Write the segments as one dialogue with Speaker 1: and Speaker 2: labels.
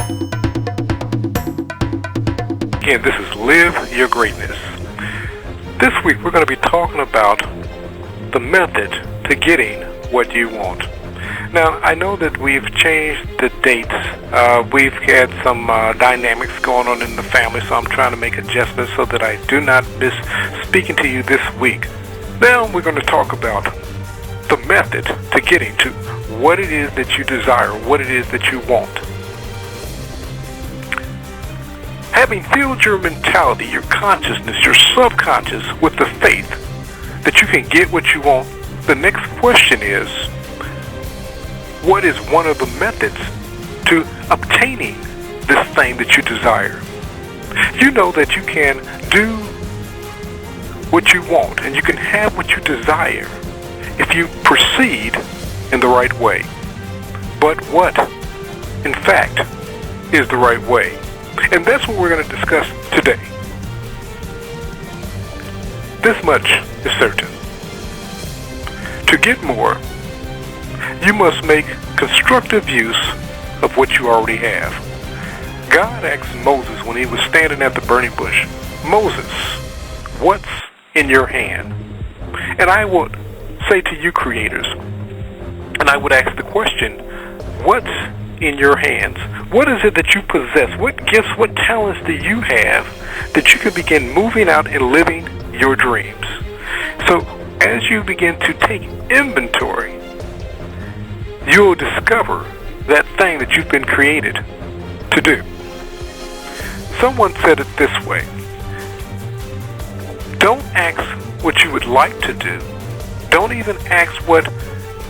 Speaker 1: Again, this is Live Your Greatness. This week we're going to be talking about the method to getting what you want. Now, I know that we've changed the dates. We've had some dynamics going on in the family, so I'm trying to make adjustments so that I do not miss speaking to you this week. Now we're going to talk about the method to getting to what it is that you desire, what it is that you want. Having filled your mentality, your consciousness, your subconscious with the faith that you can get what you want, the next question is, what is one of the methods to obtaining this thing that you desire? You know that you can do what you want and you can have what you desire if you proceed in the right way. But what, in fact, is the right way? And that's what we're going to discuss today. This much is certain. To get more, you must make constructive use of what you already have. God asked Moses when he was standing at the burning bush, Moses, what's in your hand? And I would say to you creators, and I would ask the question, what's in your hands? What is it that you possess? What gifts, what talents do you have that you can begin moving out and living your dreams? So as you begin to take inventory, you'll discover that thing that you've been created to do. Someone said it this way: don't ask what you would like to do. Don't even ask what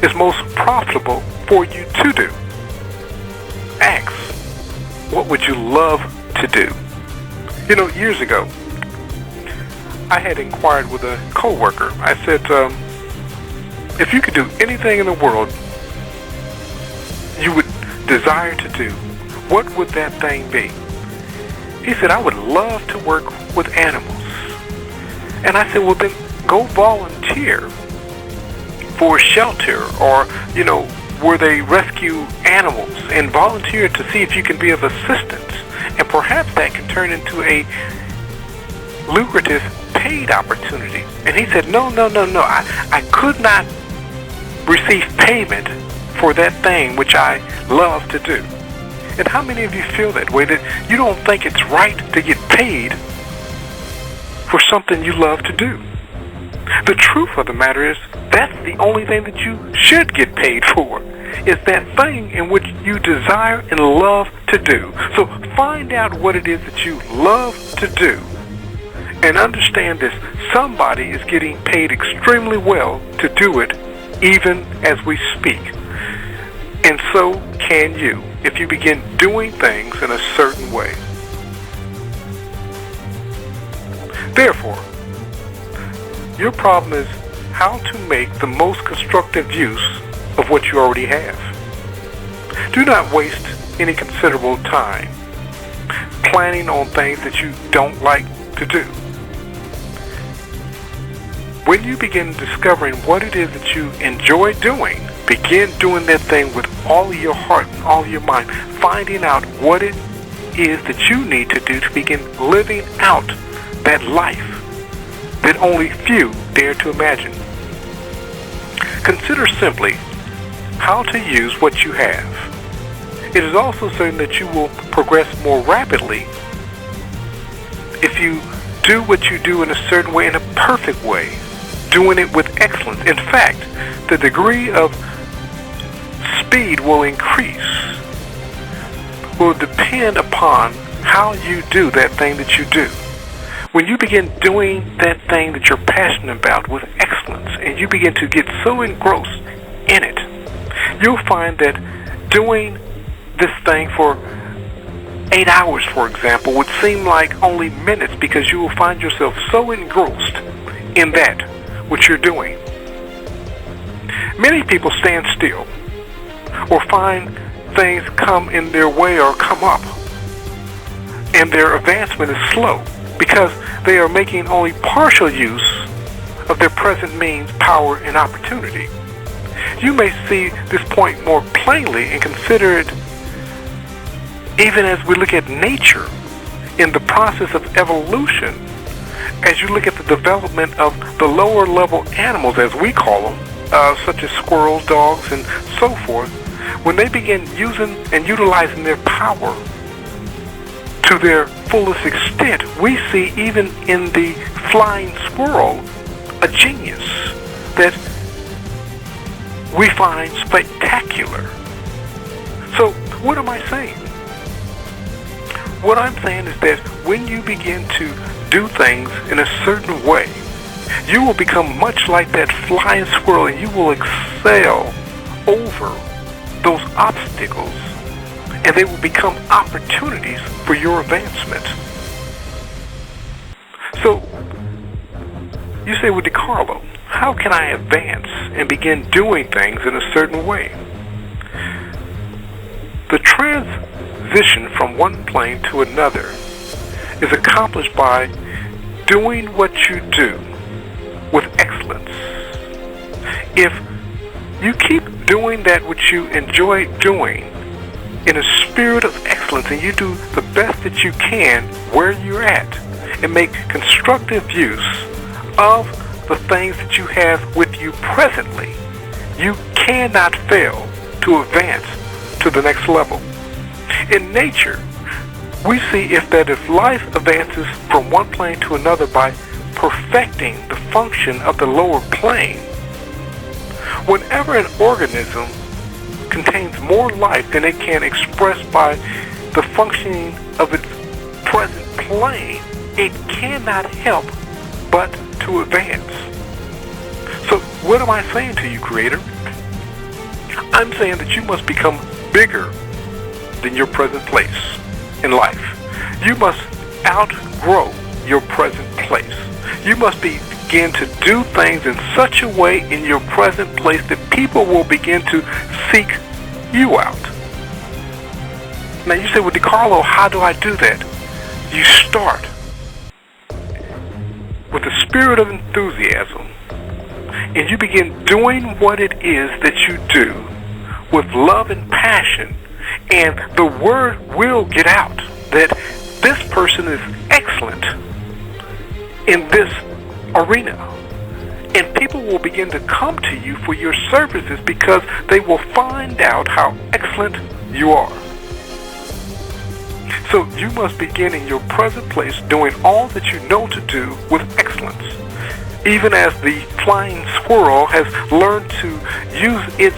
Speaker 1: is most profitable for you to do. Ask, what would you love to do? You know, years ago, I had inquired with a coworker. I said, if you could do anything in the world you would desire to do, what would that thing be? He said, I would love to work with animals. And I said, well then go volunteer for a shelter or, where they rescue animals, and volunteer to see if you can be of assistance. And perhaps that can turn into a lucrative paid opportunity. And he said, no. I could not receive payment for that thing which I love to do. And how many of you feel that way, that you don't think it's right to get paid for something you love to do? The truth of the matter is, that's the only thing that you should get paid for, is that thing in which you desire and love to do. So find out what it is that you love to do, and understand this: somebody is getting paid extremely well to do it, even as we speak. And so can you, if you begin doing things in a certain way. Therefore, your problem is how to make the most constructive use of what you already have. Do not waste any considerable time planning on things that you don't like to do. When you begin discovering what it is that you enjoy doing, begin doing that thing with all of your heart and all of your mind, finding out what it is that you need to do to begin living out that life that only few dare to imagine. Consider simply how to use what you have. It is also certain that you will progress more rapidly if you do what you do in a certain way, in a perfect way, doing it with excellence. In fact, the degree of speed will increase, will depend upon how you do that thing that you do. When you begin doing that thing that you're passionate about with excellence, and you begin to get so engrossed in it, you'll find that doing this thing for 8 hours, for example, would seem like only minutes, because you will find yourself so engrossed in that which you're doing. Many people stand still or find things come in their way or come up, and their advancement is slow because they are making only partial use of their present means, power, and opportunity. You may see this point more plainly and consider it Even as we look at nature in the process of evolution, as you look at the development of the lower level animals, as we call them, such as squirrels, dogs, and so forth, when they begin using and utilizing their power to their fullest extent, we see even in the flying squirrel a genius that we find spectacular. So what am I saying? What I'm saying is that when you begin to do things in a certain way, you will become much like that flying squirrel, and you will excel over those obstacles, and they will become opportunities for your advancement. So you say, well, DeCarlo, how can I advance and begin doing things in a certain way? The transition from one plane to another is accomplished by doing what you do with excellence. If you keep doing that which you enjoy doing in a spirit of excellence, and you do the best that you can where you're at, and make constructive use of the things that you have with you presently, you cannot fail to advance to the next level. In nature, we see if life advances from one plane to another by perfecting the function of the lower plane, whenever an organism contains more life than it can express by the functioning of its present plane, it cannot help but to advance. So what am I saying to you, Creator? I'm saying that you must become bigger than your present place in life. You must outgrow your present place. You must begin to do things in such a way in your present place that people will begin to seek you out. Now you say, well, DeCarlo, how do I do that? You start with a spirit of enthusiasm, and you begin doing what it is that you do with love and passion, and the word will get out that this person is excellent in this arena, and people will begin to come to you for your services because they will find out how excellent you are. So you must begin in your present place doing all that you know to do with excellence. Even as the flying squirrel has learned to use its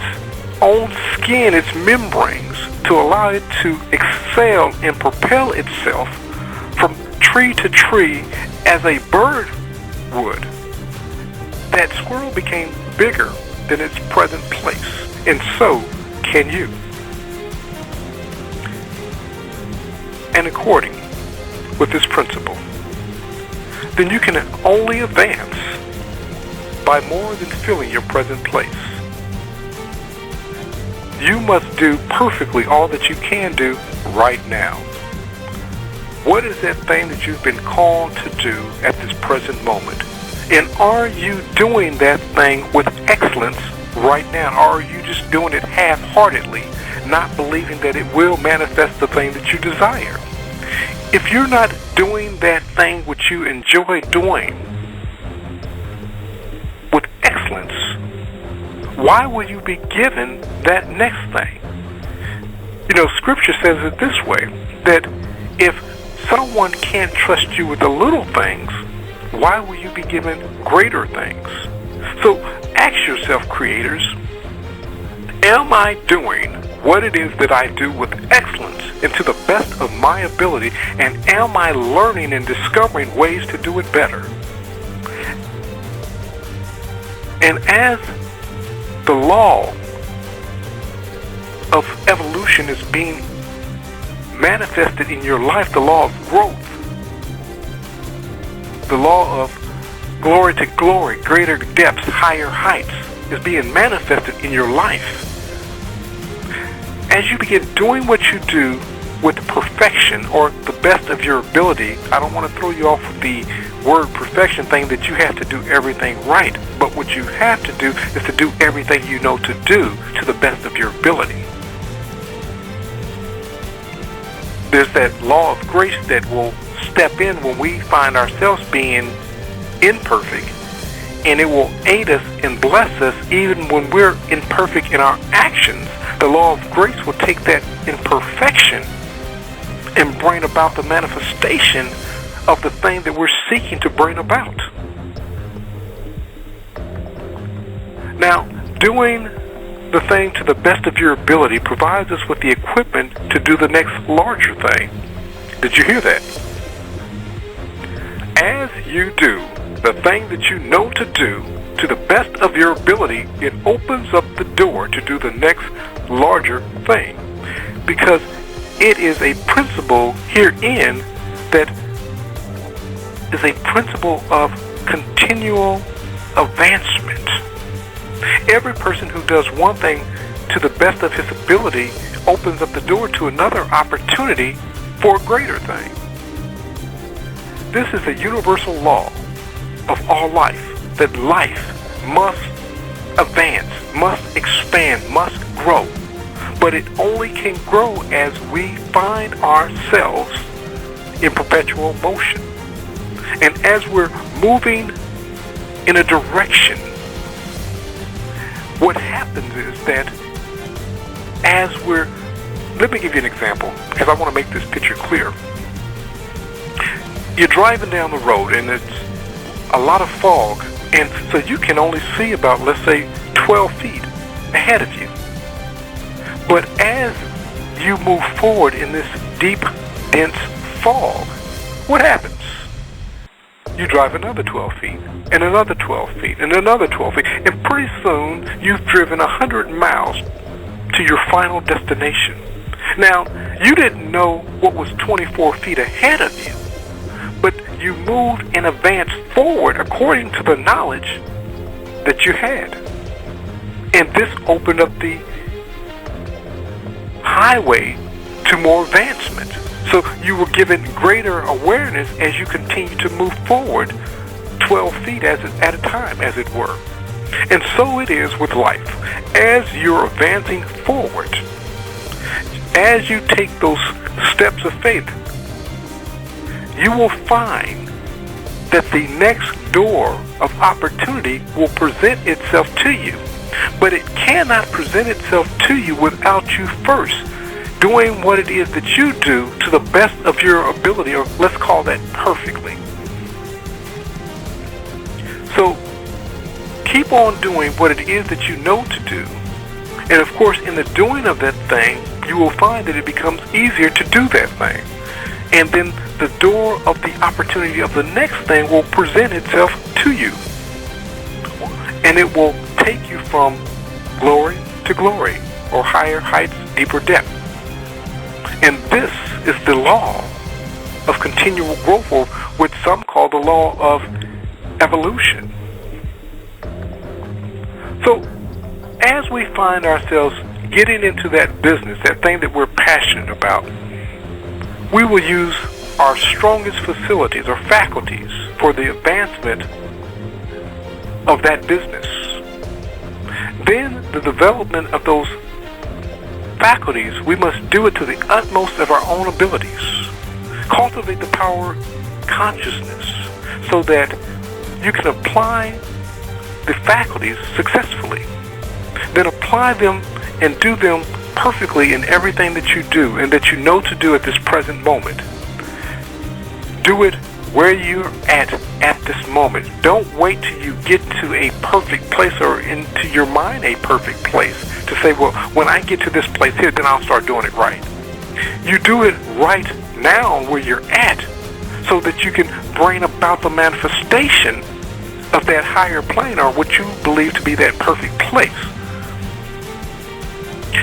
Speaker 1: own skin, its membranes, to allow it to excel and propel itself from tree to tree as a bird would, that squirrel became bigger than its present place, and so can you. And according with this principle, then you can only advance by more than filling your present place. You must do perfectly all that you can do right now. What is that thing that you've been called to do at this present moment? And are you doing that thing with excellence right now? Or are you just doing it half-heartedly, not believing that it will manifest the thing that you desire? If you're not doing that thing which you enjoy doing with excellence, why will you be given that next thing? You know, Scripture says it this way, that if someone can't trust you with the little things, why will you be given greater things? So ask yourself, creators, am I doing what it is that I do with excellence and to the best of my ability, and am I learning and discovering ways to do it better? And as the law of evolution is being manifested in your life, the law of growth, the law of glory to glory, greater depths, higher heights, is being manifested in your life. As you begin doing what you do with perfection, or the best of your ability, I don't want to throw you off with the word perfection thing that you have to do everything right, but what you have to do is to do everything you know to do to the best of your ability. that law of grace that will step in when we find ourselves being imperfect, and it will aid us and bless us even when we're imperfect in our actions. The law of grace will take that imperfection and bring about the manifestation of the thing that we're seeking to bring about. Now, doing the thing to the best of your ability provides us with the equipment to do the next larger thing. Did you hear that? As you do the thing that you know to do to the best of your ability, it opens up the door to do the next larger thing. Because it is a principle herein that is a principle of continual advancement. Every person who does one thing to the best of his ability opens up the door to another opportunity for a greater thing. This is a universal law of all life, that life must advance, must expand, must grow. But it only can grow as we find ourselves in perpetual motion. And as we're moving in a direction, what happens is that let me give you an example, because I want to make this picture clear. You're driving down the road and it's a lot of fog, and so you can only see about, let's say, 12 feet ahead of you. But as you move forward in this deep, dense fog, what happens? You drive another 12 feet, and another 12 feet, and another 12 feet, and pretty soon you've driven 100 miles to your final destination. Now, you didn't know what was 24 feet ahead of you, but you moved and advanced forward according to the knowledge that you had. And this opened up the highway to more advancement. So you were given greater awareness as you continue to move forward 12 feet at a time, as it were. And so it is with life. As you're advancing forward, as you take those steps of faith, you will find that the next door of opportunity will present itself to you. But it cannot present itself to you without you first doing what it is that you do to the best of your ability, or let's call that perfectly. So keep on doing what it is that you know to do. And of course, in the doing of that thing, you will find that it becomes easier to do that thing. And then the door of the opportunity of the next thing will present itself to you. And it will take you from glory to glory, or higher heights, deeper depth. And this is the law of continual growth, or what some call the law of evolution. So as we find ourselves getting into that business, that thing that we're passionate about, we will use our strongest facilities or faculties for the advancement of that business. Then the development of those faculties, we must do it to the utmost of our own abilities. Cultivate the power consciousness so that you can apply the faculties successfully. Then apply them and do them perfectly in everything that you do and that you know to do at this present moment. Do it where you're at this moment. Don't wait till you get to a perfect place, or into your mind a perfect place, to say, well, when I get to this place here, then I'll start doing it right. You do it right now where you're at, so that you can bring about the manifestation of that higher plane, or what you believe to be that perfect place.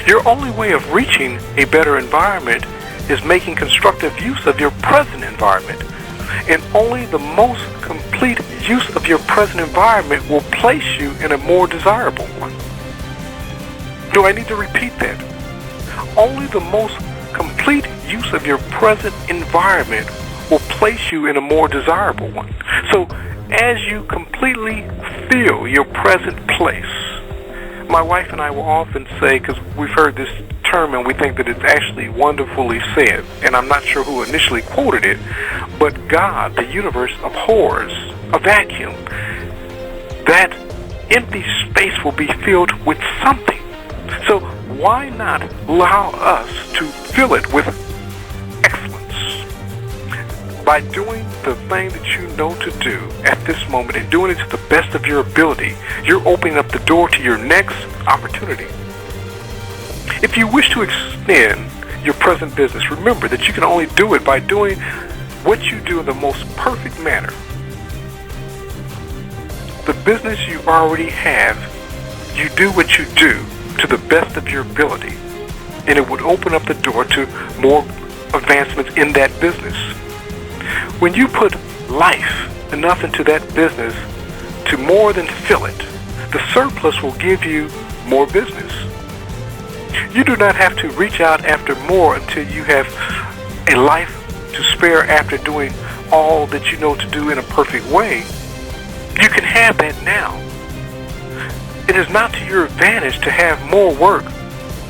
Speaker 1: Your only way of reaching a better environment is making constructive use of your present environment. And only the most complete use of your present environment will place you in a more desirable one. Do I need to repeat that? Only the most complete use of your present environment will place you in a more desirable one. So as you completely feel your present place, my wife and I will often say, because we've heard this term and we think that it's actually wonderfully said. And I'm not sure who initially quoted it, but God, the universe, abhors a vacuum. That empty space will be filled with something. So why not allow us to fill it with excellence? By doing the thing that you know to do at this moment and doing it to the best of your ability, you're opening up the door to your next opportunity. If you wish to extend your present business, remember that you can only do it by doing what you do in the most perfect manner. The business you already have, you do what you do to the best of your ability, and it would open up the door to more advancements in that business. When you put life enough into that business to more than fill it, the surplus will give you more business. You do not have to reach out after more until you have a life to spare after doing all that you know to do in a perfect way. You can have that now. It is not to your advantage to have more work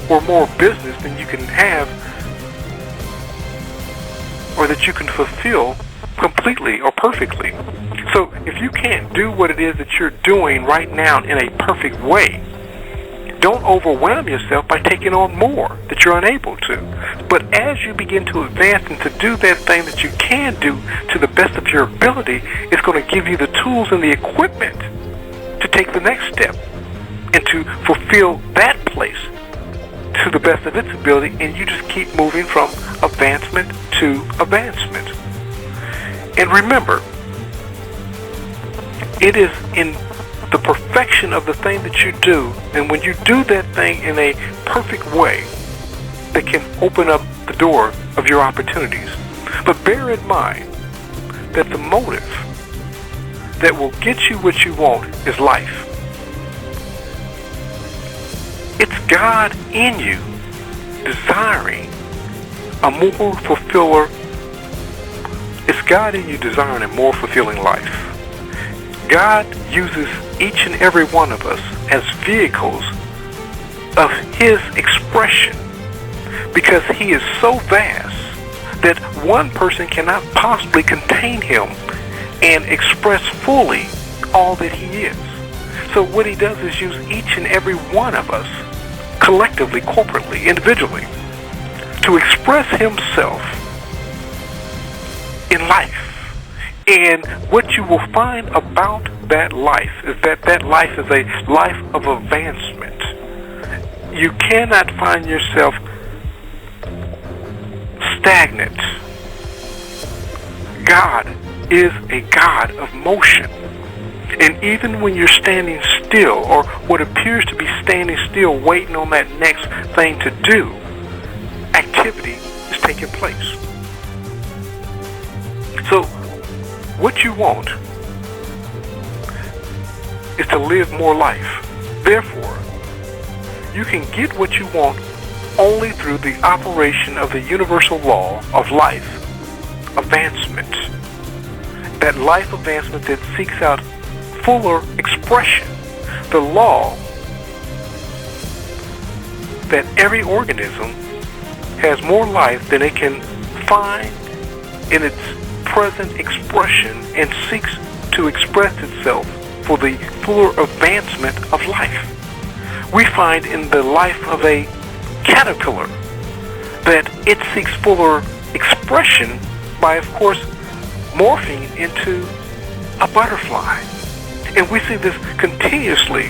Speaker 1: or more business than you can have or that you can fulfill completely or perfectly. So if you can't do what it is that you're doing right now in a perfect way, don't overwhelm yourself by taking on more that you're unable to. But as you begin to advance and to do that thing that you can do to the best of your ability, it's going to give you the tools and the equipment to take the next step and to fulfill that place to the best of its ability, and you just keep moving from advancement to advancement. And remember, it is in the perfection of the thing that you do, and when you do that thing in a perfect way, that can open up the door of your opportunities. But bear in mind that the motive that will get you what you want is life. It's God in you desiring a more fulfiller. It's God in you desiring a more fulfilling life. God uses each and every one of us as vehicles of His expression because He is so vast that one person cannot possibly contain Him and express fully all that He is. So what He does is use each and every one of us collectively, corporately, individually to express Himself in life. And what you will find about that life is that that life is a life of advancement. You cannot find yourself stagnant. God is a God of motion. And even when you're standing still, or what appears to be standing still, waiting on that next thing to do, activity is taking place. So, what you want is to live more life. Therefore, you can get what you want only through the operation of the universal law of life advancement. That life advancement that seeks out fuller expression. The law that every organism has more life than it can find in its present expression and seeks to express itself for the fuller advancement of life. We find in the life of a caterpillar that it seeks fuller expression by, of course, morphing into a butterfly. And we see this continuously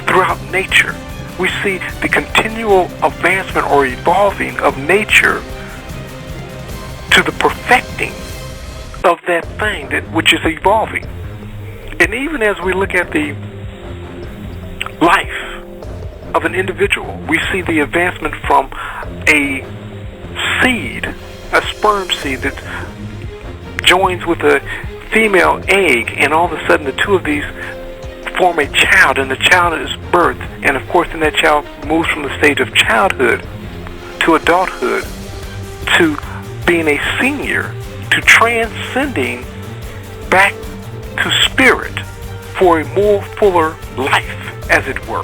Speaker 1: throughout nature. We see the continual advancement or evolving of nature to the perfecting of that thing that which is evolving. And even as we look at the life of an individual, we see the advancement from a seed, a sperm seed that joins with a female egg, and all of a sudden the two of these form a child, and the child is birthed, and of course then that child moves from the stage of childhood to adulthood to being a senior to transcending back to spirit for a more fuller life, as it were.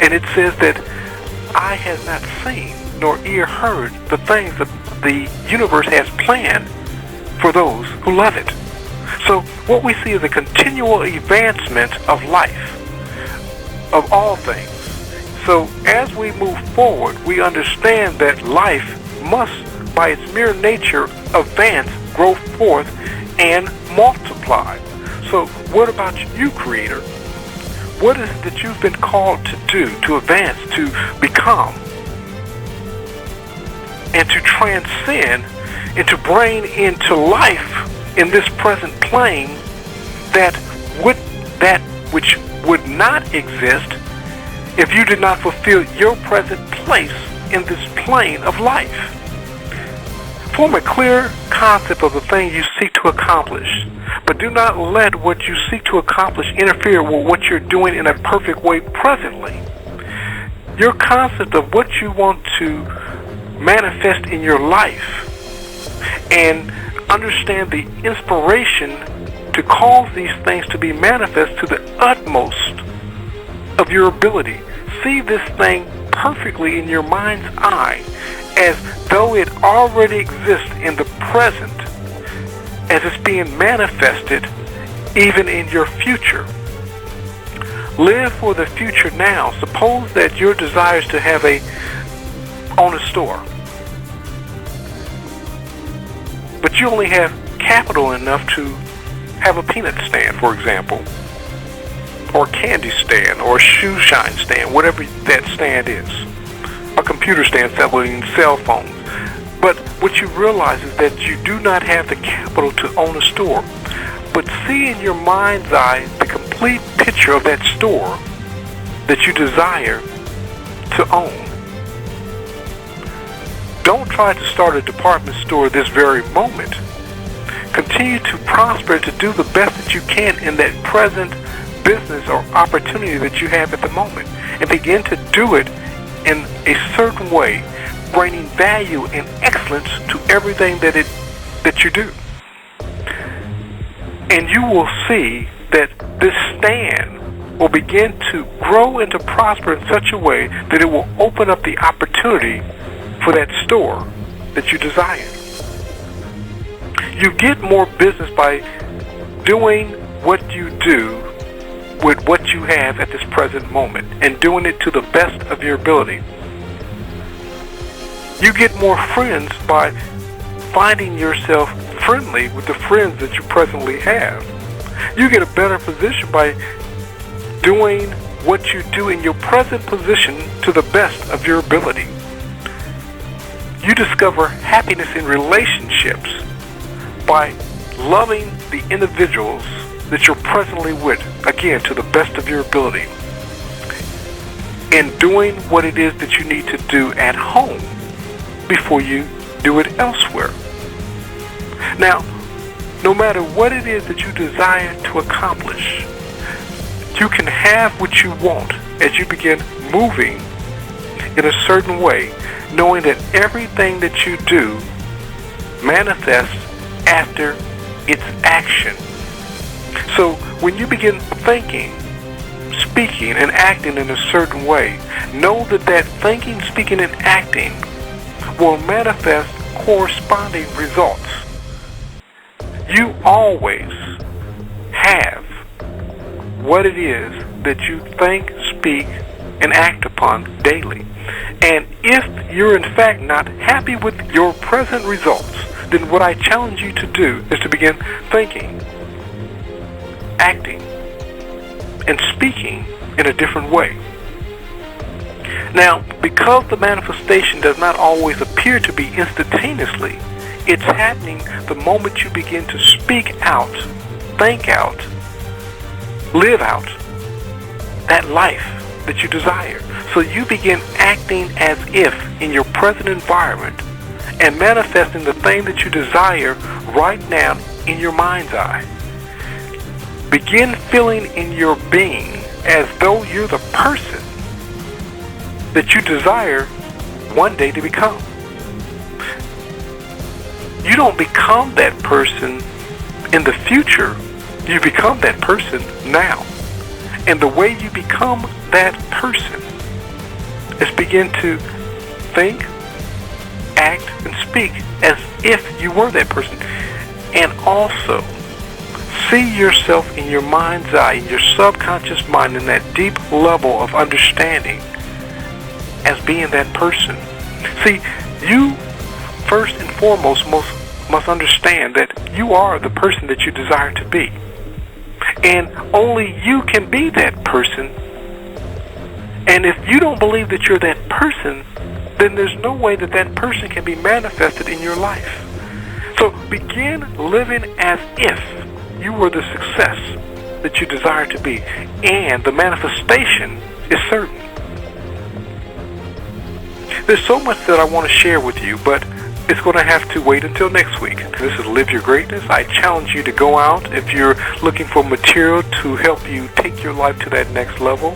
Speaker 1: And it says that eye has not seen, nor ear heard the things that the universe has planned for those who love it. So what we see is a continual advancement of life, of all things. So as we move forward, we understand that life must, by its mere nature, advance, grow forth, and multiply. So what about you, Creator? What is it that you've been called to do, to advance, to become, and to transcend, and to bring into life in this present plane that which would not exist if you did not fulfill your present place in this plane of life? Form a clear concept of the thing you seek to accomplish, but do not let what you seek to accomplish interfere with what you're doing in a perfect way presently. Your concept of what you want to manifest in your life, and understand the inspiration to cause these things to be manifest to the utmost of your ability. See this thing perfectly in your mind's eye, as though it already exists in the present, as it's being manifested even in your future. Live for the future now. Suppose that your desire is to own a store, but you only have capital enough to have a peanut stand, for example, or a candy stand, or a shoe shine stand, whatever that stand is, a computer stand selling cell phones. But what you realize is that you do not have the capital to own a store. But see in your mind's eye the complete picture of that store that you desire to own. Don't try to start a department store this very moment. Continue to prosper, to do the best that you can in that present business or opportunity that you have at the moment, and begin to do it in a certain way, bringing value and excellence to everything that you do. And you will see that this stand will begin to grow and to prosper in such a way that it will open up the opportunity for that store that you desire. You get more business by doing what you do with what you have at this present moment, and doing it to the best of your ability. You get more friends by finding yourself friendly with the friends that you presently have. You get a better position by doing what you do in your present position to the best of your ability. You discover happiness in relationships by loving the individuals that you're presently with, again, to the best of your ability, and doing what it is that you need to do at home before you do it elsewhere. Now, no matter what it is that you desire to accomplish, you can have what you want as you begin moving in a certain way, knowing that everything that you do manifests after its action. So when you begin thinking, speaking, and acting in a certain way, know that that thinking, speaking, and acting will manifest corresponding results. You always have what it is that you think, speak, and act upon daily. And if you're in fact not happy with your present results, then what I challenge you to do is to begin thinking, acting, and speaking in a different way. Now, because the manifestation does not always appear to be instantaneously, it's happening the moment you begin to speak out, think out, live out that life that you desire. So you begin acting as if in your present environment and manifesting the thing that you desire right now in your mind's eye. Begin feeling in your being as though you're the person that you desire one day to become. You don't become that person in the future. You become that person now. And the way you become that person is begin to think, act, and speak as if you were that person. And also, see yourself in your mind's eye, in your subconscious mind, in that deep level of understanding as being that person. See, you first and foremost must understand that you are the person that you desire to be. And only you can be that person. And if you don't believe that you're that person, then there's no way that that person can be manifested in your life. So begin living as if you were the success that you desire to be. And the manifestation is certain. There's so much that I want to share with you, but it's going to have to wait until next week. This is Live Your Greatness. I challenge you to go out if you're looking for material to help you take your life to that next level.